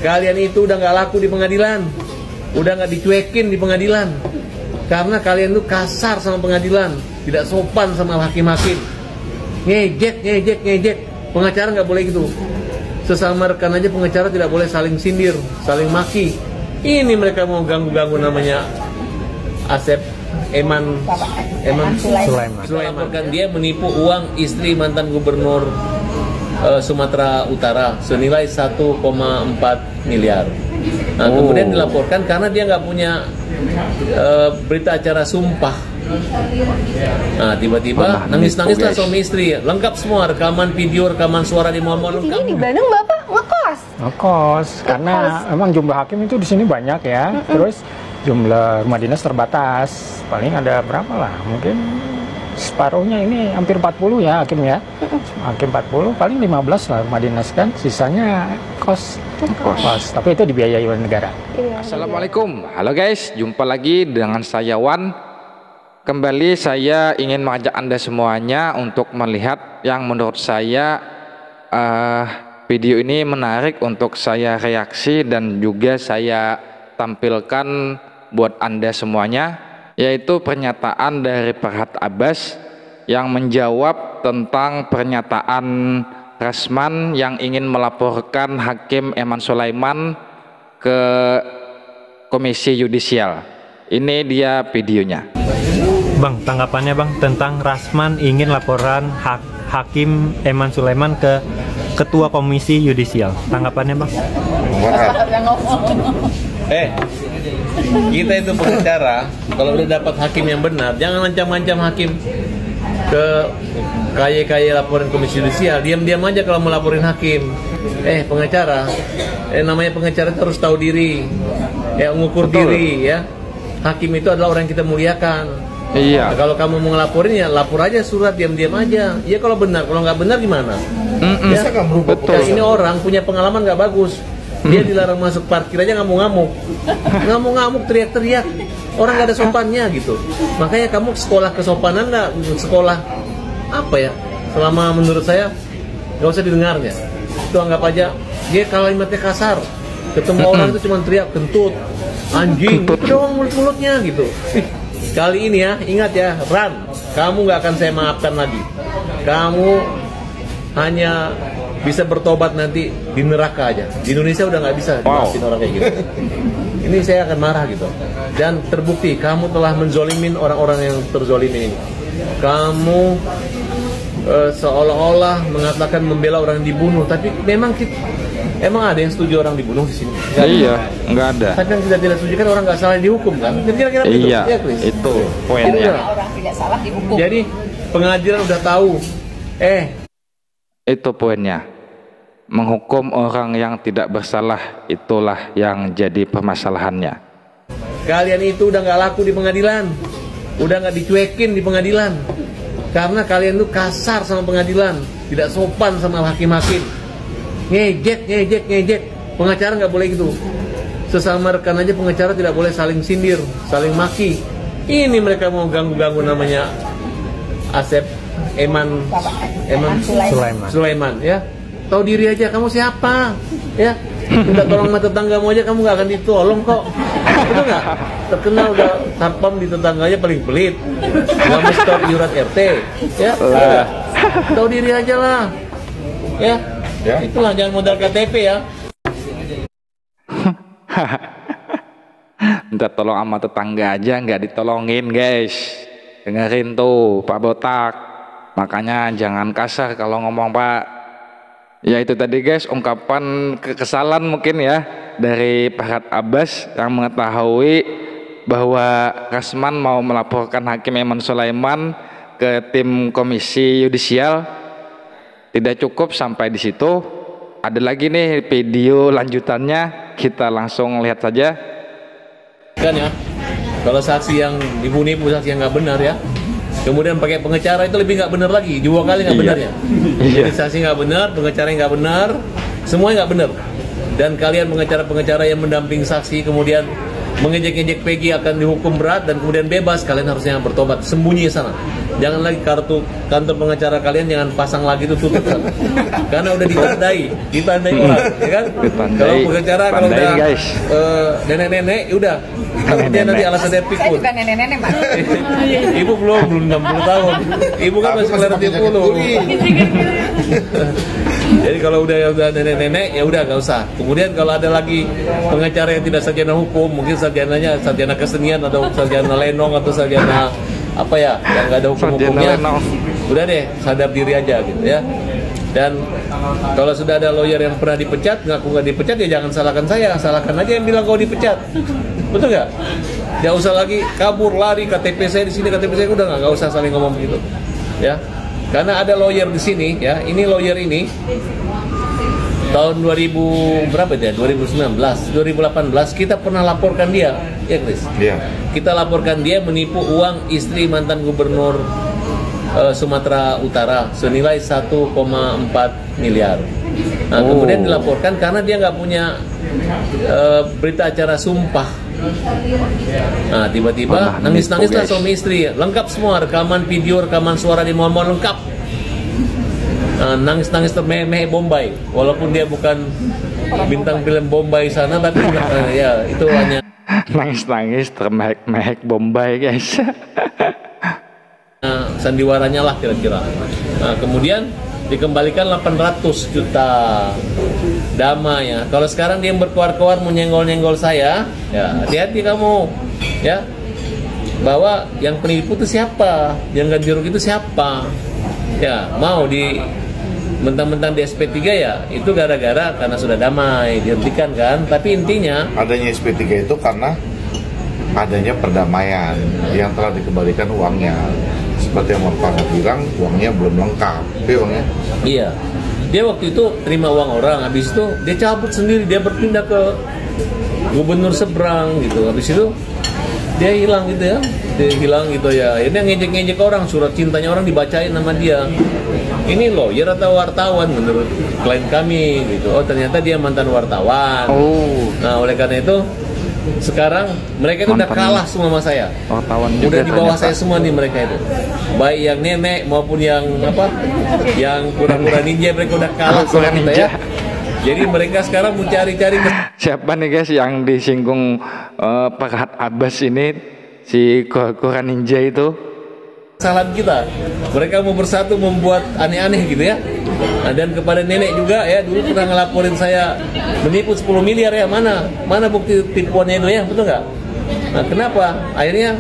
Kalian itu udah nggak laku di pengadilan, udah nggak dicuekin di pengadilan, karena kalian tuh kasar sama pengadilan, tidak sopan sama hakim-hakim, ngejek. Pengacara nggak boleh gitu. Sesama rekan aja pengacara tidak boleh saling sindir, saling maki. Ini mereka mau ganggu-ganggu namanya Asep Eman Sulaiman. Kan dia menipu uang istri mantan gubernur Sumatera Utara senilai 1,4 miliar. Nah, kemudian dilaporkan karena dia nggak punya berita acara sumpah. Nah, tiba-tiba nangis-nangislah suami istri. Lengkap semua, rekaman video, rekaman suara di mall-mall lengkap. Ini di Bandung Bapak ngekos karena memang jumlah hakim itu di sini banyak ya. Terus jumlah rumah dinas terbatas. Paling ada berapa lah? Mungkin separuhnya ini hampir 40 ya hakim ya. Hakim 40, paling 15 lah rumah dinas kan. Sisanya kos. Tapi itu dibiayai oleh negara. Assalamualaikum. Halo guys, jumpa lagi dengan saya Wan. Kembali saya ingin mengajak Anda semuanya untuk melihat yang menurut saya video ini menarik untuk saya reaksi dan juga saya tampilkan buat Anda semuanya, yaitu pernyataan dari Farhad Abbas yang menjawab tentang pernyataan Rasman yang ingin melaporkan Hakim Eman Sulaiman ke Komisi Yudisial. Ini dia videonya. Bang, tanggapannya Bang tentang Rasman ingin laporan Hakim Eman Sulaiman ke Ketua Komisi Yudisial. Tanggapannya Bang? Kita itu pengacara, kalau udah dapat hakim yang benar, jangan ngancam-ngancam hakim ke KY laporan Komisi Yudisial. Diam-diam aja kalau melaporin hakim. Pengacara, namanya pengacara itu harus tahu diri, mengukur diri ya. Hakim itu adalah orang yang kita muliakan. Iya. Nah, kalau kamu mau ngelaporin ya lapor aja surat, diam-diam aja. Ya kalau benar, kalau nggak benar gimana? Bisa kan berubah. Betul. Ini orang punya pengalaman nggak bagus. Dia dilarang masuk parkir aja ngamuk-ngamuk, teriak-teriak. Orang nggak ada sopannya gitu. Makanya kamu sekolah kesopanan nggak? Sekolah apa ya? Selama menurut saya nggak usah didengarnya. Itu anggap aja dia kalimatnya kasar. Ketemu orang itu cuma teriak, kentut, anjing, doang mulut-mulutnya gitu. Kali ini ya, ingat ya, Ran, kamu nggak akan saya maafkan lagi. Kamu hanya bisa bertobat nanti di neraka aja. Di Indonesia udah nggak bisa dimaafin orang kayak gitu. Ini saya akan marah gitu. Dan terbukti kamu telah menzolimin orang-orang yang terzolimin ini. Kamu seolah-olah mengatakan membela orang yang dibunuh, tapi emang ada yang setuju orang dibunuh di sini? Iya, nggak ada. Tapi yang tidak setuju kan orang nggak salah dihukum kan? Kira-kira iya, itu poinnya. Orang tidak salah dihukum. Jadi pengadilan udah tahu. Itu poinnya. Menghukum orang yang tidak bersalah, itulah yang jadi permasalahannya. Kalian itu udah nggak laku di pengadilan, udah nggak dicuekin di pengadilan, karena kalian tuh kasar sama pengadilan, tidak sopan sama hakim-hakim. Ngejek. Pengacara nggak boleh gitu. Sesama rekan aja pengacara tidak boleh saling sindir, saling maki. Ini mereka mau ganggu-ganggu namanya Asep Eman Sulaiman ya. Tahu diri aja, kamu siapa ya. Minta tolong sama tetanggamu aja kamu nggak akan ditolong kok. Itu nggak terkenal udah satpam di tetangganya paling pelit, nggak mau store iuran RT ya. Tahu diri aja lah ya. Itulah, jangan modal KTP ya. Minta tolong sama tetangga aja nggak ditolongin guys. Dengerin tuh Pak Botak. Makanya jangan kasar kalau ngomong Pak. Ya itu tadi guys, ungkapan kekesalan mungkin ya dari Farhad Abbas yang mengetahui bahwa Rasman mau melaporkan Hakim Eman Sulaiman ke tim Komisi Yudisial. Tidak cukup sampai di situ, ada lagi nih video lanjutannya, kita langsung lihat saja. Kan ya, kalau saksi yang dibunuh saksi yang nggak benar ya, kemudian pakai pengacara itu lebih nggak benar lagi, 2 kali nggak benar ya. Jadi saksi nggak benar, pengacara nggak benar, semuanya nggak benar. Dan kalian pengacara-pengacara yang mendamping saksi kemudian mengejek-ejek Peggy akan dihukum berat dan kemudian bebas, kalian harusnya bertobat, sembunyi di sana. jangan lagi kartu kantor pengacara kalian jangan pasang lagi itu tutup kan? Karena udah ditandai orang, ya kan? Kalau pengacara kalau udah nenek-nenek, udah. Takutnya nanti alasannya pikun. Saya juga nenek-nenek, Pak. Ibu belum 60 tahun. Ibu kan masih kelar 70. Jadi kalau udah nenek-nenek ya udah nggak usah. Kemudian kalau ada lagi pengacara yang tidak sarjana hukum, mungkin sarjananya sarjana kesenian atau sarjana lenong atau sarjana apa ya yang nggak ada hukum-hukumnya, udah deh sadar diri aja gitu ya. Dan kalau sudah ada lawyer yang pernah dipecat, ngaku nggak dipecat ya jangan salahkan saya, salahkan aja yang bilang kau dipecat, betul nggak? Nggak usah lagi kabur lari KTP saya di sini, KTP saya udah nggak usah saling ngomong begitu, ya. Karena ada lawyer di sini, ya. Ini lawyer ini tahun 2000 berapa ya? 2019, 2018 kita pernah laporkan dia, ya Chris? Iya. Kita laporkan dia menipu uang istri mantan gubernur Sumatera Utara senilai 1,4 miliar. Nah, kemudian dilaporkan karena dia nggak punya berita acara sumpah. Nah, tiba-tiba nangis-nangislah suami istri, lengkap semua rekaman video, rekaman suara di mall lengkap. Nah, nangis-nangis termeh-meh Bombay, walaupun dia bukan bintang film Bombay sana, tapi ya itu hanya nangis-nangis termehek-mehek Bombay, guys. Sandiwaranya lah kira-kira. Nah, kemudian dikembalikan 800 juta dama ya. Kalau sekarang dia berkuar-kuar menyenggol-nyenggol saya, ya hati-hati kamu, ya. Bahwa yang penipu itu siapa, yang ganti rugi itu siapa, ya. Mau di mentang-mentang di SP3 ya, itu gara-gara karena sudah damai dihentikan kan. Tapi intinya adanya SP3 itu karena adanya perdamaian yang telah dikembalikan uangnya. Seperti yang Bapak bilang, uangnya belum lengkap, uangnya. Iya, dia waktu itu terima uang orang, habis itu dia cabut sendiri, dia berpindah ke gubernur seberang gitu. Habis itu dia hilang gitu ya, Ini ngejek-ngejek orang, surat cintanya orang dibacain nama dia. Ini lawyer atau wartawan menurut klien kami gitu. Oh ternyata dia mantan wartawan. Nah oleh karena itu sekarang mereka itu udah kalah semua sama saya. Udah di bawah saya semua nih mereka itu. Baik yang nenek maupun yang apa, yang kura-kura ninja, mereka udah kalah sama kita ya. Jadi mereka sekarang mau cari-cari siapa nih guys yang disinggung Pak Abbas ini, si kura-kura ninja itu. Kesalahan kita, mereka mau bersatu membuat aneh-aneh gitu ya. Nah, dan kepada nenek juga ya, dulu pernah ngelaporin saya menipu 10 miliar ya, mana bukti tipuannya itu ya, betul nggak? Nah kenapa? Akhirnya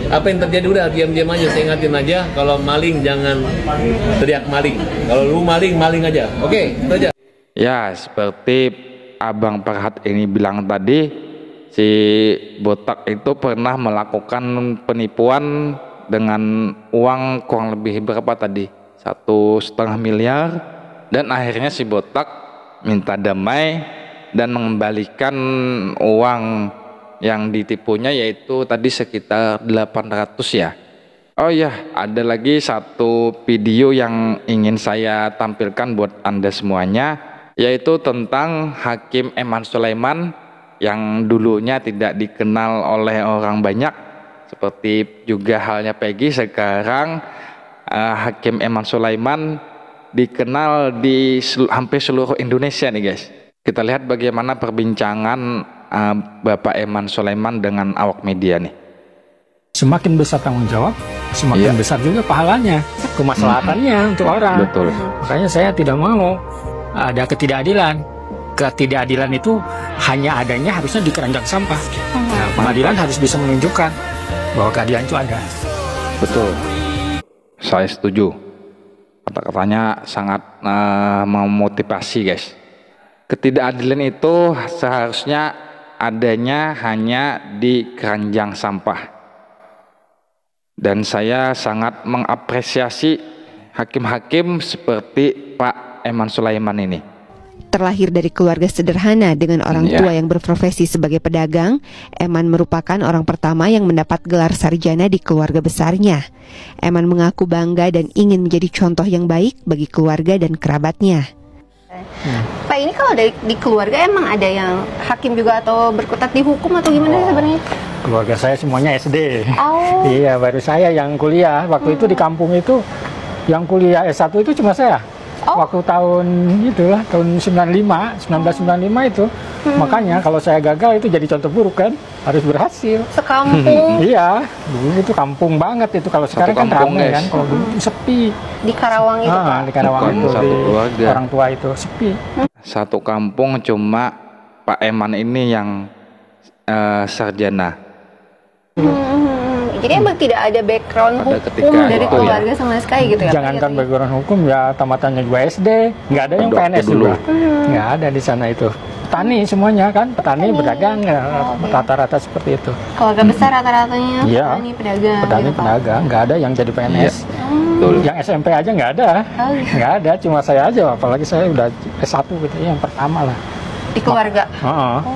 apa yang terjadi, udah diam-diam aja, saya ingatin aja, kalau maling jangan teriak maling, kalau lu maling aja, oke, itu aja. Ya seperti Abang Farhat ini bilang tadi, si botak itu pernah melakukan penipuan dengan uang kurang lebih berapa tadi, 1,5 miliar, dan akhirnya si botak minta damai dan mengembalikan uang yang ditipunya, yaitu tadi sekitar 800 ya. Oh ya, ada lagi satu video yang ingin saya tampilkan buat Anda semuanya, yaitu tentang Hakim Eman Sulaiman yang dulunya tidak dikenal oleh orang banyak. Seperti juga halnya Peggy, sekarang Hakim Eman Sulaiman dikenal di hampir seluruh Indonesia nih guys. Kita lihat bagaimana perbincangan Bapak Eman Sulaiman dengan awak media nih. Semakin besar tanggung jawab, semakin besar juga pahalanya, kemaslahatannya untuk orang. Betul. Makanya saya tidak mau ada ketidakadilan. Ketidakadilan itu hanya adanya harusnya di keranjang sampah. Nah, pengadilan harus bisa menunjukkan bahwa keadilan itu ada. Betul, saya setuju. Kata-katanya sangat memotivasi guys. Ketidakadilan itu seharusnya adanya hanya di keranjang sampah. Dan saya sangat mengapresiasi hakim-hakim seperti Pak Eman Sulaiman ini. Terlahir dari keluarga sederhana dengan orang tua yang berprofesi sebagai pedagang, Eman merupakan orang pertama yang mendapat gelar sarjana di keluarga besarnya. Eman mengaku bangga dan ingin menjadi contoh yang baik bagi keluarga dan kerabatnya. Pak, ini kalau di keluarga emang ada yang hakim juga atau berkutat di hukum atau gimana sih sebenarnya? Keluarga saya semuanya SD. Oh. Iya, baru saya yang kuliah. Waktu itu di kampung itu yang kuliah S1 itu cuma saya. Waktu tahun itulah tahun 1995 itu. Makanya kalau saya gagal itu jadi contoh buruk kan, harus berhasil. Sekampung. Iya, dulu itu kampung banget itu. Kalau sekarang kan ramai kan, kalau dulu itu sepi. Di Karawang itu, Pak? Di Karawang Bukan itu, satu di keluarga. orang tua itu sepi. Satu kampung cuma Pak Eman ini yang sarjana. Jadi emang tidak ada background Pada hukum ketika dari itu keluarga sama sekali gitu ya? Pak? Jangankan background hukum, ya tamatannya juga SD, nggak ada yang Dokter PNS dulu. juga, nggak ada di sana itu. Petani semuanya kan, petani berdagang, ya, rata-rata seperti itu. Keluarga besar rata-ratanya Iya. petani, pedagang. Petani, gitu, Pak? pedagang, nggak ada yang jadi PNS. Betul. Yang SMP aja nggak ada, Oh, iya. nggak ada, cuma saya aja, apalagi saya udah S1 gitu, yang pertama lah. Di keluarga?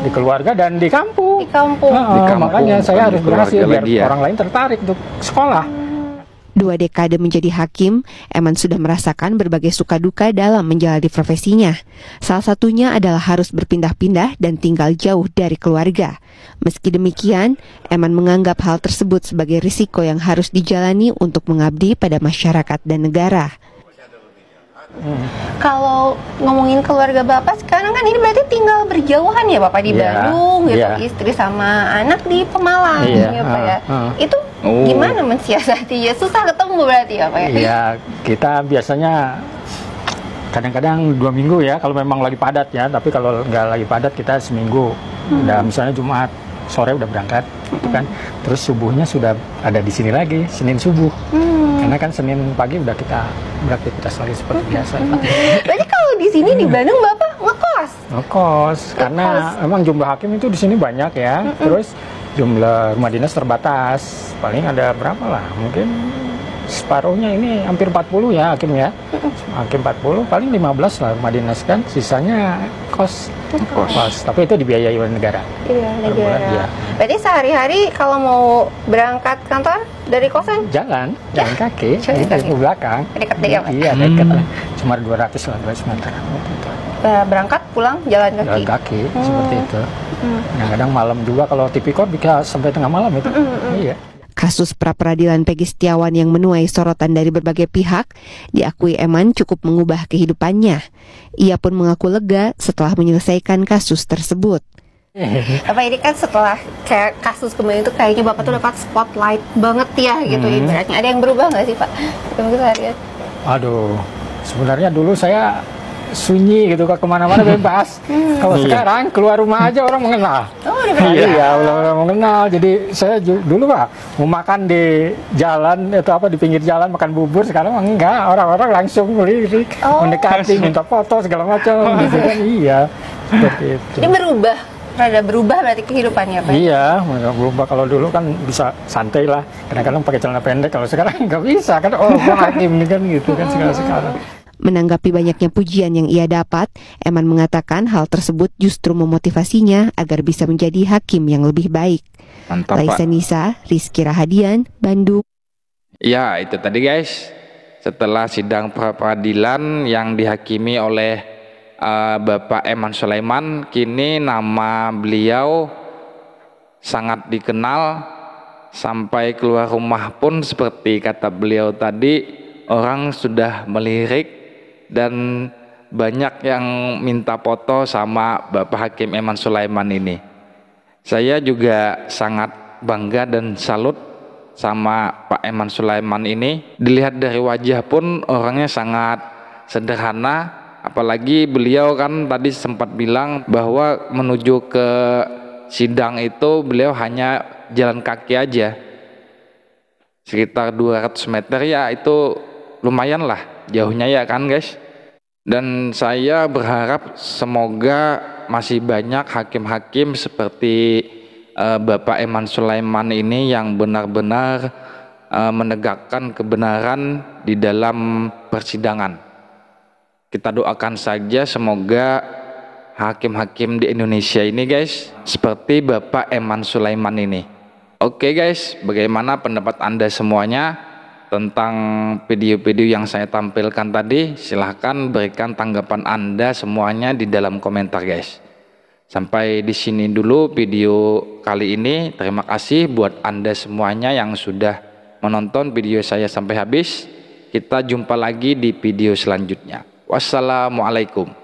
Di keluarga dan di kampung. Di kampung? Di kampung, Makanya saya bukan harus di berhasil keluarga biar lagi ya. orang lain tertarik untuk sekolah. 2 dekade menjadi hakim, Eman sudah merasakan berbagai suka duka dalam menjalani profesinya. Salah satunya adalah harus berpindah-pindah dan tinggal jauh dari keluarga. Meski demikian, Eman menganggap hal tersebut sebagai risiko yang harus dijalani untuk mengabdi pada masyarakat dan negara. Kalau ngomongin keluarga Bapak sekarang kan ini berarti tinggal berjauhan ya Bapak di Iya, Bandung gitu, iya. istri sama anak di Pemalang Iya, ya Pak ya. Itu Oh. gimana mensiasatinya? Susah ketemu berarti ya Pak ya? Iya, kita biasanya kadang-kadang 2 minggu ya kalau memang lagi padat ya, tapi kalau nggak lagi padat kita seminggu. Udah misalnya Jumat sore udah berangkat, gitu kan. Terus subuhnya sudah ada di sini lagi, Senin subuh. Karena kan Senin pagi udah kita beraktivitas lagi seperti biasa. Berarti kalau di sini di Bandung Bapak ngekos? Ngekos, karena emang jumlah hakim itu di sini banyak ya. Terus jumlah rumah dinas terbatas. Paling ada berapa lah? Mungkin separuhnya ini hampir 40 ya hakim ya. Hakim 40, paling 15 lah rumah dinas kan. Sisanya kos. Tapi itu dibiayai oleh negara. Iya, Per bulan, negara. iya. Berarti sehari-hari kalau mau berangkat kantor dari kosan Jalan kaki, Jalan kaki. ke belakang. dekat ya Pak? Iya, dekat lah. Cuma 200 lah, 200 meter. Berangkat pulang jalan kaki? Jalan kaki, seperti itu. Kadang malam juga kalau tipikor bisa sampai tengah malam itu. Iya. Kasus pra-peradilan Peggy Setiawan yang menuai sorotan dari berbagai pihak, diakui Eman cukup mengubah kehidupannya. Ia pun mengaku lega setelah menyelesaikan kasus tersebut. Bapak ini kan setelah kayak kasus kemarin itu kayaknya Bapak tuh dapat spotlight banget ya gitu ibaratnya. Ada yang berubah nggak sih Pak? Aduh, sebenarnya dulu saya sunyi gitu, kemana-mana bebas. Kalau sekarang keluar rumah aja orang mengenal. Oh, udah berani. Iya, orang mengenal. Jadi saya dulu Pak mau makan di jalan itu apa di pinggir jalan makan bubur, sekarang enggak, orang-orang langsung lirik, mendekati, minta foto segala macam gitu kan. Iya, seperti itu. Ini berubah, rada berubah berarti kehidupannya Pak? Iya, berubah. Kalau dulu kan bisa santai lah, kadang-kadang pakai celana pendek. Kalau sekarang nggak bisa kan, gua hakim nih kan gitu kan sekarang. Menanggapi banyaknya pujian yang ia dapat, Eman mengatakan hal tersebut justru memotivasinya agar bisa menjadi hakim yang lebih baik. Mantap, Laisa Pak. Nisa, Rizky Rahadian, Bandung. Ya, itu tadi guys. Setelah sidang pra-peradilan yang dihakimi oleh Bapak Eman Sulaiman, kini nama beliau sangat dikenal, sampai keluar rumah pun seperti kata beliau tadi, orang sudah melirik dan banyak yang minta foto sama Bapak Hakim Eman Sulaiman ini. Saya juga sangat bangga dan salut sama Pak Eman Sulaiman ini. Dilihat dari wajah pun orangnya sangat sederhana, apalagi beliau kan tadi sempat bilang bahwa menuju ke sidang itu beliau hanya jalan kaki aja sekitar 200 meter, ya itu lumayan lah jauhnya ya kan guys. Dan saya berharap semoga masih banyak hakim-hakim seperti Bapak Eman Sulaiman ini yang benar-benar menegakkan kebenaran di dalam persidangan. Kita doakan saja semoga hakim-hakim di Indonesia ini guys seperti Bapak Eman Sulaiman ini. Oke guys, bagaimana pendapat Anda semuanya? tentang video-video yang saya tampilkan tadi. Silahkan berikan tanggapan Anda semuanya di dalam komentar guys. Sampai di sini dulu video kali ini. Terima kasih buat Anda semuanya yang sudah menonton video saya sampai habis. Kita jumpa lagi di video selanjutnya. Wassalamualaikum.